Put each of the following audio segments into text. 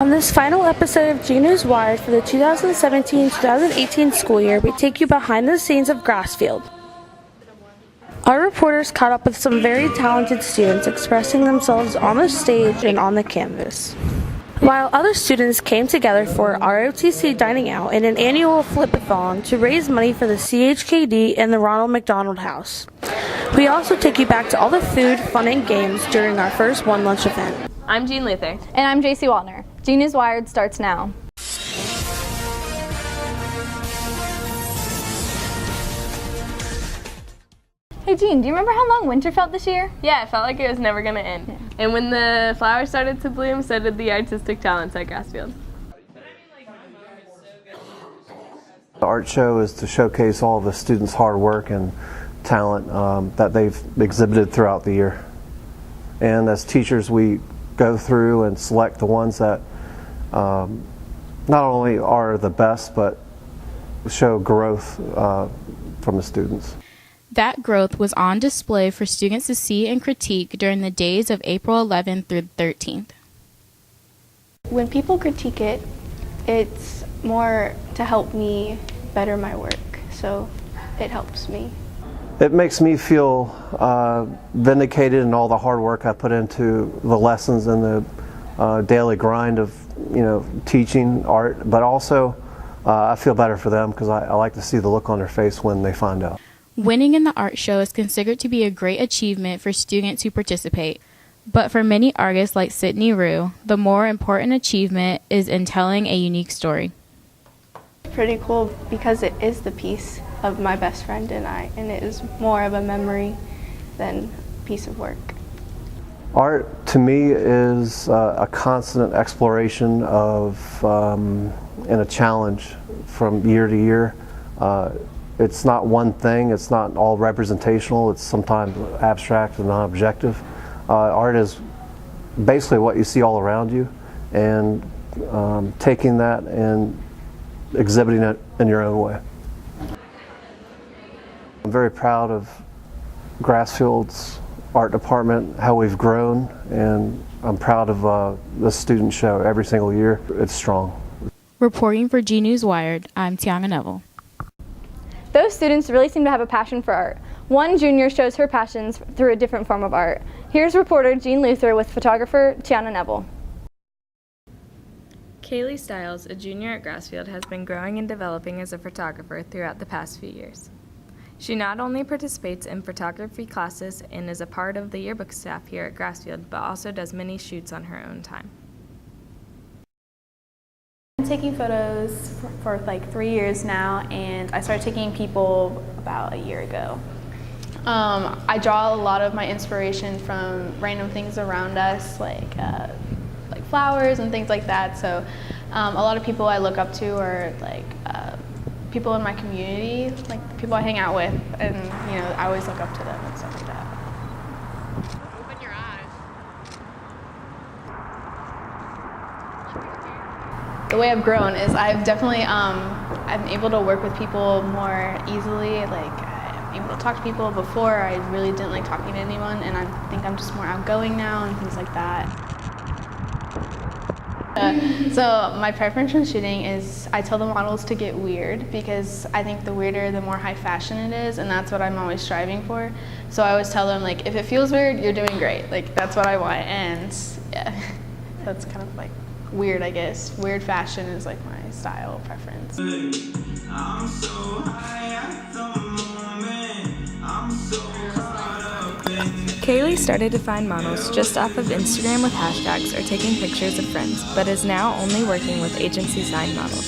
On this final episode of G News Wired for the 2017-2018 school year, we take you behind the scenes of Grassfield. Our reporters caught up with some very talented students expressing themselves on the stage and on the canvas, while other students came together for ROTC dining out and an annual Flippathon to raise money for the CHKD and the Ronald McDonald House. We also take you back to all the food, fun, and games during our first One Lunch event. I'm Jean Luther. And I'm JC Wallner. G News Wired starts now. Hey Jean, do you remember how long winter felt this year? Yeah, it felt like it was never going to end. Yeah. And when the flowers started to bloom, so did the artistic talents at Grassfield. The art show is to showcase all the students' hard work and talent that they've exhibited throughout the year. And as teachers, we go through and select the ones that not only are the best, but show growth from the students. That growth was on display for students to see and critique during the days of April 11th through 13th. When people critique it, it's more to help me better my work, so it helps me. It makes me feel vindicated in all the hard work I put into the lessons and the daily grind of teaching art, but also I feel better for them because I like to see the look on their face when they find out. Winning in the art show is considered to be a great achievement for students who participate, but for many artists like Sydney Rue, the more important achievement is in telling a unique story. Pretty cool because it is the piece of my best friend and I, and it is more of a memory than a piece of work. Art to me is a constant exploration of and a challenge from year to year. It's not one thing, it's not all representational, it's sometimes abstract and non-objective. Art is basically what you see all around you, and taking that and exhibiting it in your own way. I'm very proud of Grassfield's art department, how we've grown, and I'm proud of the student show every single year. It's strong. Reporting for G News Wired, I'm Tiana Neville. Those students really seem to have a passion for art. One junior shows her passions through a different form of art. Here's reporter Jean Luther with photographer Tiana Neville. Kaylee Stiles, a junior at Grassfield, has been growing and developing as a photographer throughout the past few years. She not only participates in photography classes and is a part of the yearbook staff here at Grassfield, but also does many shoots on her own time. I've been taking photos for like 3 years now, and I started taking people about a year ago. I draw a lot of my inspiration from random things around us, like flowers and things like that. So a lot of people I look up to are like people in my community, like the people I hang out with, and I always look up to them and stuff like that. Open your eyes. The way I've grown is I've definitely I'm able to work with people more easily. Like I'm able to talk to people. Before I really didn't like talking to anyone, and I think I'm just more outgoing now and things like that. So my preference in shooting is I tell the models to get weird because I think the weirder, the more high fashion it is, and that's what I'm always striving for. So I always tell them, like, if it feels weird, you're doing great. Like, that's what I want, and yeah, that's kind of like weird, I guess. Weird fashion is like my style preference. I'm so high at the moment. I'm so caught up in Kaylee started to find models just off of Instagram with hashtags or taking pictures of friends, but is now only working with agency-signed models.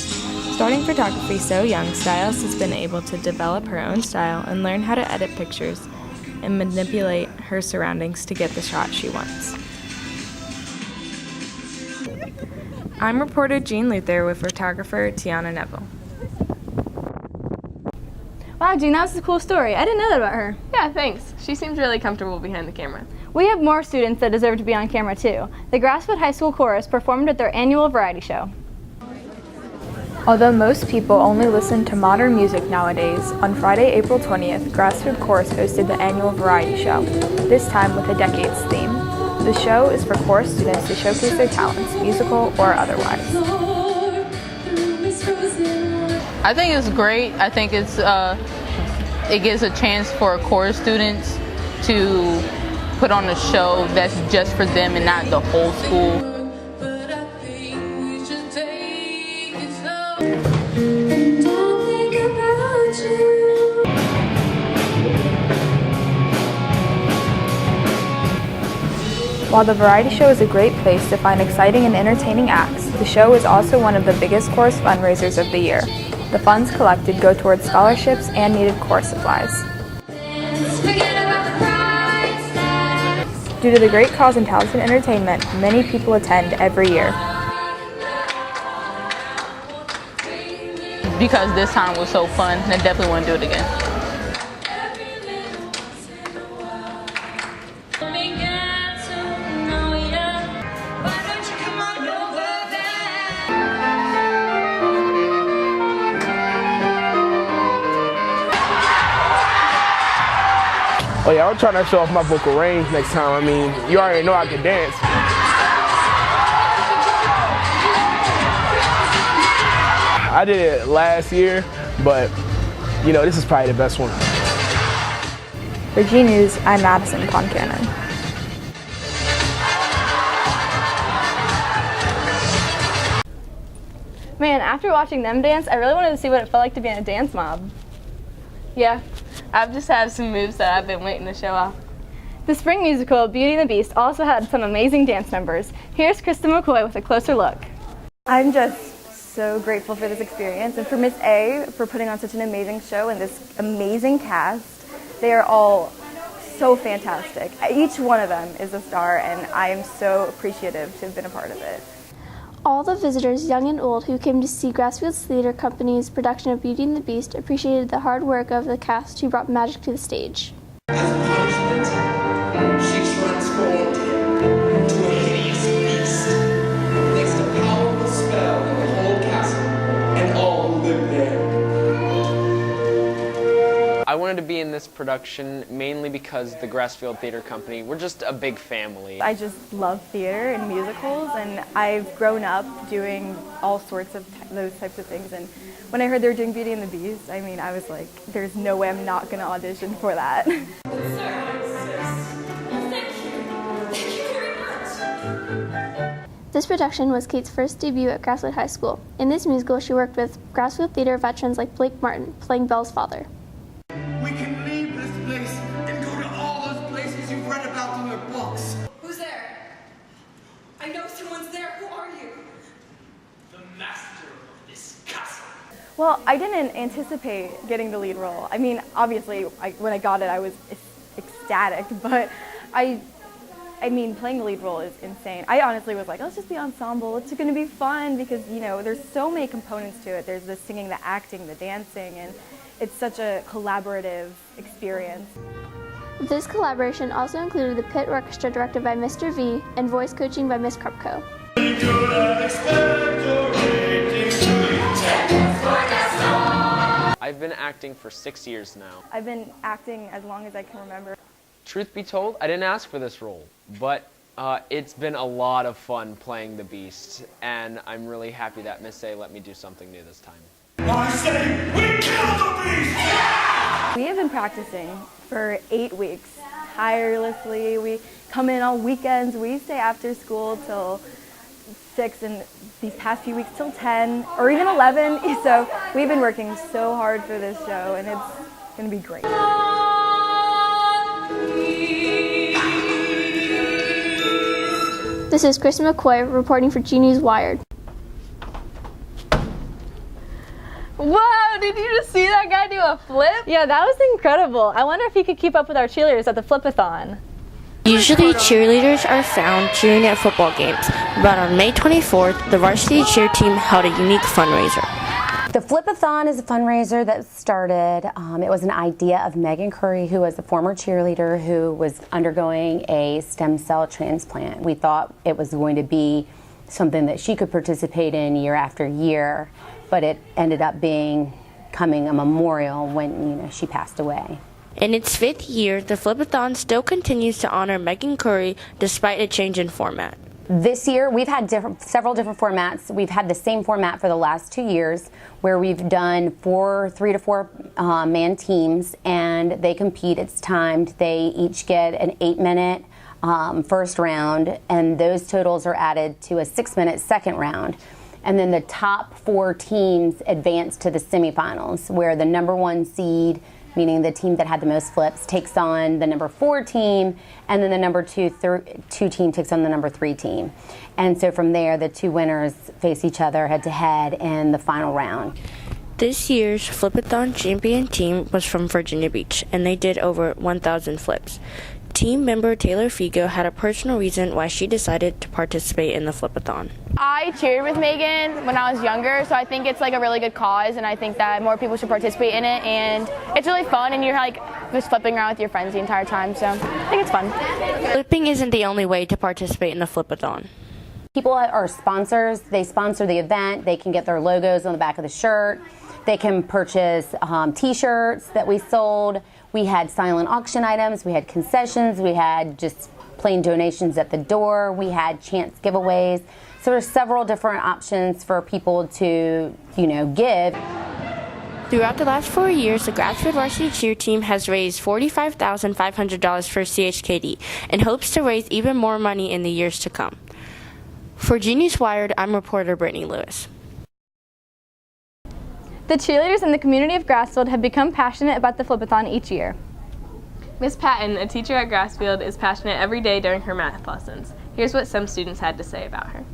Starting photography so young, Stiles has been able to develop her own style and learn how to edit pictures and manipulate her surroundings to get the shot she wants. I'm reporter Jean Luther with photographer Tiana Neville. Wow, Jean, that was a cool story. I didn't know that about her. Yeah, thanks. She seems really comfortable behind the camera. We have more students that deserve to be on camera too. The Grassfield High School Chorus performed at their annual variety show. Although most people only listen to modern music nowadays, on Friday, April 20th, Grassfield Chorus hosted the annual variety show, this time with a Decades theme. The The show is for chorus students to showcase their talents, musical or otherwise. I think it's great. I think it gives a chance for chorus students to put on a show that's just for them and not the whole school. While the variety show is a great place to find exciting and entertaining acts, the show is also one of the biggest chorus fundraisers of the year. The funds collected go towards scholarships and needed chorus supplies. Due to the great cause and talented entertainment, many people attend every year. Because this time was so fun, I definitely want to do it again. Oh yeah, I'm trying to show off my vocal range next time. I mean, you already know I can dance. I did it last year, but you know, this is probably the best one. For G News, I'm Madison Concannon. Man, after watching them dance, I really wanted to see what it felt like to be in a dance mob. Yeah, I've just had some moves that I've been waiting to show off. The spring musical, Beauty and the Beast, also had some amazing dance numbers. Here's Krista McCoy with a closer look. I'm just so grateful for this experience and for Miss A for putting on such an amazing show and this amazing cast. They are all so fantastic. Each one of them is a star, and I am so appreciative to have been a part of it. All the visitors, young and old, who came to see Grassfields Theater Company's production of Beauty and the Beast appreciated the hard work of the cast who brought magic to the stage. As punishment, she transformed him into a hideous beast, placed a powerful spell in the whole castle, and all who lived there. I wanted to be in this production mainly because the Grassfield Theater Company, we're just a big family. I just love theater and musicals, and I've grown up doing all sorts of those types of things. And when I heard they were doing Beauty and the Beast, I mean, I was like, there's no way I'm not going to audition for that. This production was Kate's first debut at Grassfield High School. In this musical, she worked with Grassfield Theater veterans like Blake Martin, playing Belle's father. We can leave this place and go to all those places you've read about in your books. Who's there? I know someone's there. Who are you? The master of this castle. Well, I didn't anticipate getting the lead role. I mean, obviously, when I got it, I was ecstatic, but I mean, playing the lead role is insane. I honestly was like, let's just be ensemble. It's going to be fun because, you know, there's so many components to it. There's the singing, the acting, the dancing, and it's such a collaborative experience. This collaboration also included the pit orchestra directed by Mr. V and voice coaching by Miss Krupko. I've been acting for 6 years now. I've been acting as long as I can remember. Truth be told, I didn't ask for this role, but it's been a lot of fun playing the Beast, and I'm really happy that Miss A let me do something new this time. I say, we kill the beast! Yeah! We have been practicing for 8 weeks, tirelessly. We come in on weekends. We stay after school till 6, and these past few weeks till 10, or even 11. So we've been working so hard for this show, and it's going to be great. This is Krista McCoy reporting for G News Wired. Whoa, did you just see that guy do a flip? Yeah, that was incredible. I wonder if he could keep up with our cheerleaders at the Flippathon. Usually cheerleaders are found cheering at football games, but on May 24th, the varsity cheer team held a unique fundraiser. The Flippathon is a fundraiser that started, it was an idea of Megan Curry, who was a former cheerleader who was undergoing a stem cell transplant. We thought it was going to be something that she could participate in year after year, but it ended up becoming a memorial when she passed away. In its 5th year, the Flippathon still continues to honor Megan Curry despite a change in format. This year, we've had several different formats. We've had the same format for the last 2 years, where we've done 3 to 4 man teams, and they compete. It's timed. They each get an 8-minute first round, and those totals are added to a 6-minute second round. And then the top 4 teams advance to the semifinals, where the number 1 seed, meaning the team that had the most flips, takes on the number 4 team, and then the number 2 team takes on the number 3 team. And so from there, the 2 winners face each other head-to-head in the final round. This year's Flippathon champion team was from Virginia Beach, and they did over 1,000 flips. Team member Taylor Figo had a personal reason why she decided to participate in the Flippathon. I cheered with Megan when I was younger, so I think it's like a really good cause, and I think that more people should participate in it, and it's really fun, and you're like just flipping around with your friends the entire time, so I think it's fun. Flipping isn't the only way to participate in the Flippathon. People are sponsors. They sponsor the event. They can get their logos on the back of the shirt. They can purchase t-shirts that we sold. We had silent auction items. We had concessions. We had just plain donations at the door. We had chance giveaways. So there's several different options for people to, give. Throughout the last 4 years, the Grassfield Varsity Cheer Team has raised $45,500 for CHKD and hopes to raise even more money in the years to come. For Genius Wired, I'm reporter Brittany Lewis. The cheerleaders in the community of Grassfield have become passionate about the Flippathon each year. Miss Patton, a teacher at Grassfield, is passionate every day during her math lessons. Here's what some students had to say about her.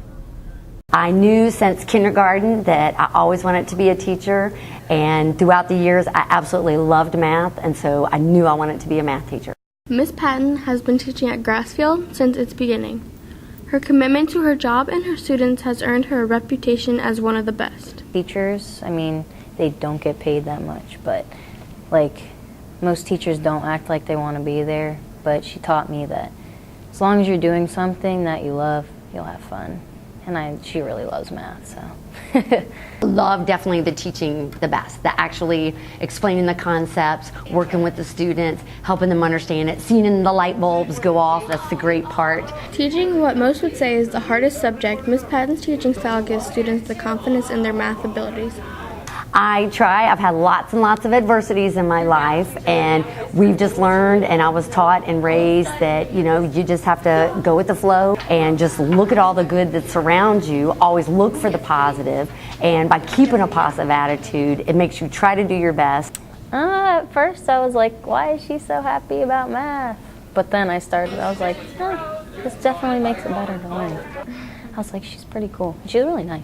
I knew since kindergarten that I always wanted to be a teacher, and throughout the years I absolutely loved math, and so I knew I wanted to be a math teacher. Miss Patton has been teaching at Grassfield since its beginning. Her commitment to her job and her students has earned her a reputation as one of the best. Teachers, they don't get paid that much, but most teachers don't act like they want to be there, but she taught me that as long as you're doing something that you love, you'll have fun. And she really loves math, so. Love definitely the teaching the best, the actually explaining the concepts, working with the students, helping them understand it, seeing the light bulbs go off, that's the great part. Teaching what most would say is the hardest subject, Miss Patton's teaching style gives students the confidence in their math abilities. I try. I've had lots and lots of adversities in my life, and we've just learned, and I was taught and raised that, you just have to go with the flow and just look at all the good that surrounds you, always look for the positive, and by keeping a positive attitude, it makes you try to do your best. At first I was like, why is she so happy about math? But then I was like, this definitely makes it better to learn. I was like, she's pretty cool. She's really nice.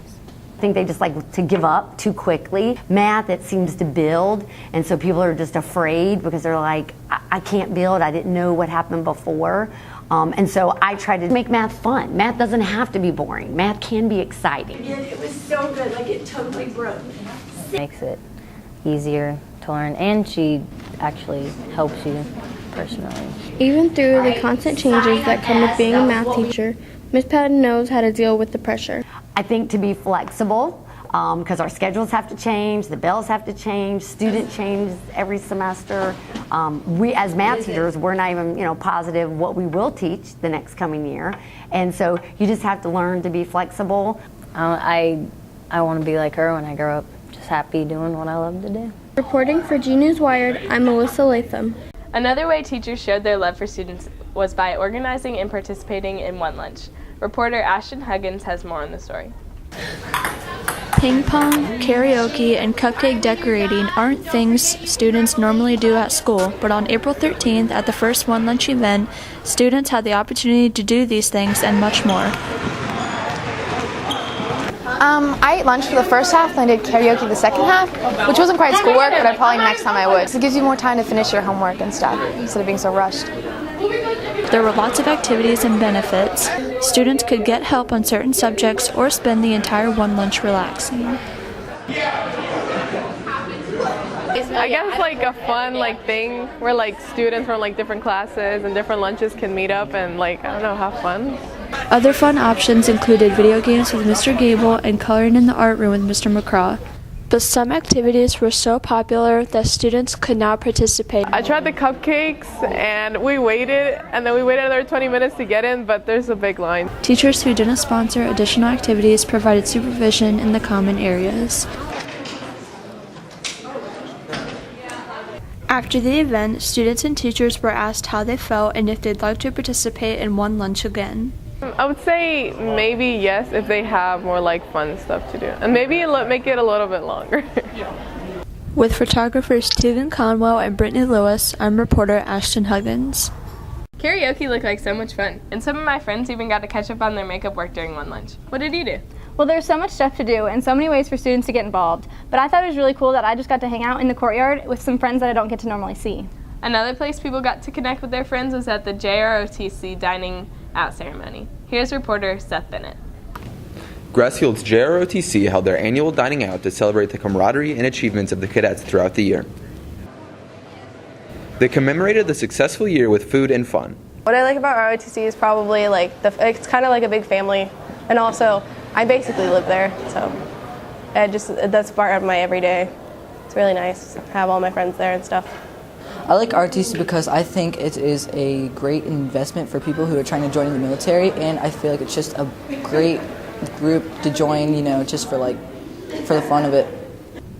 I think they just like to give up too quickly. Math, it seems to build, and so people are just afraid because they're like, I can't build, I didn't know what happened before. And so I try to make math fun. Math doesn't have to be boring. Math can be exciting. It was so good, it totally broke. Makes it easier to learn, and she actually helps you personally. Even through the constant changes that come with being a math teacher, Miss Patton knows how to deal with the pressure. I think to be flexible, because our schedules have to change, the bells have to change, student changes every semester. We as math teachers, we're not even positive what we will teach the next coming year, and so you just have to learn to be flexible. I want to be like her when I grow up, just happy doing what I love to do. Reporting for Genius Wired, I'm Melissa Latham. Another way teachers showed their love for students was by organizing and participating in One Lunch. Reporter Ashton Huggins has more on the story. Ping pong, karaoke, and cupcake decorating aren't things students normally do at school, but on April 13th at the first One Lunch event, students had the opportunity to do these things and much more. I ate lunch for the first half and I did karaoke the second half, which wasn't quite schoolwork, but probably next time I would. It gives you more time to finish your homework and stuff instead of being so rushed. There were lots of activities and benefits. Students could get help on certain subjects or spend the entire One Lunch relaxing. I guess a fun thing where students from different classes and different lunches can meet up and have fun. Other fun options included video games with Mr. Gable and coloring in the art room with Mr. McCraw. But some activities were so popular that students could not participate. I tried the cupcakes and we waited another 20 minutes to get in, but there's a big line. Teachers who didn't sponsor additional activities provided supervision in the common areas. After the event, students and teachers were asked how they felt and if they'd like to participate in One Lunch again. I would say maybe yes if they have more like fun stuff to do, and maybe make it a little bit longer. With photographers Tegan Conwell and Brittany Lewis, I'm reporter Ashton Huggins. Karaoke looked like so much fun, and some of my friends even got to catch up on their makeup work during One Lunch. What did you do? Well, there's so much stuff to do and so many ways for students to get involved, but I thought it was really cool that I just got to hang out in the courtyard with some friends that I don't get to normally see. Another place people got to connect with their friends was at the JROTC dining out ceremony. Here's reporter Seth Bennett. Grassfield's JROTC held their annual dining out to celebrate the camaraderie and achievements of the cadets throughout the year. They commemorated the successful year with food and fun. What I like about ROTC is probably it's kind of like a big family, and also I basically live there, so that's part of my everyday. It's really nice to have all my friends there and stuff. I like ROTC because I think it is a great investment for people who are trying to join in the military, and I feel like it's just a great group to join, just for the fun of it.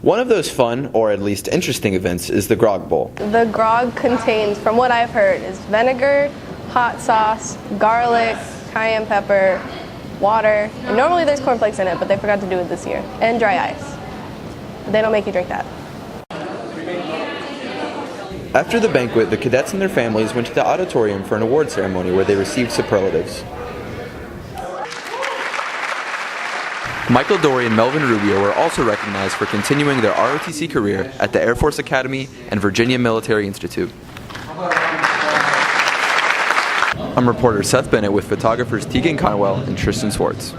One of those fun, or at least interesting events is the Grog Bowl. The grog contains, from what I've heard, is vinegar, hot sauce, garlic, cayenne pepper, water, and normally there's cornflakes in it, but they forgot to do it this year, and dry ice. But they don't make you drink that. After the banquet, the cadets and their families went to the auditorium for an award ceremony where they received superlatives. Michael Dory and Melvin Rubio were also recognized for continuing their ROTC career at the Air Force Academy and Virginia Military Institute. I'm reporter Seth Bennett with photographers Tegan Conwell and Tristan Swartz.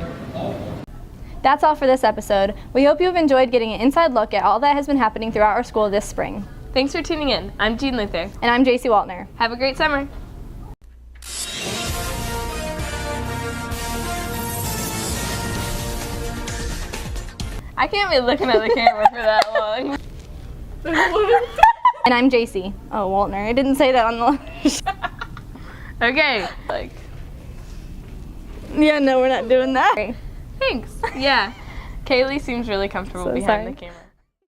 That's all for this episode. We hope you have enjoyed getting an inside look at all that has been happening throughout our school this spring. Thanks for tuning in. I'm Jean Luther. And I'm JC Waltner. Have a great summer. I can't be looking at the camera for that long. And I'm JC. Oh, Waltner. I didn't say that on the... Okay. Yeah, no, we're not doing that. Thanks. Yeah. Kaylee seems really comfortable behind the camera.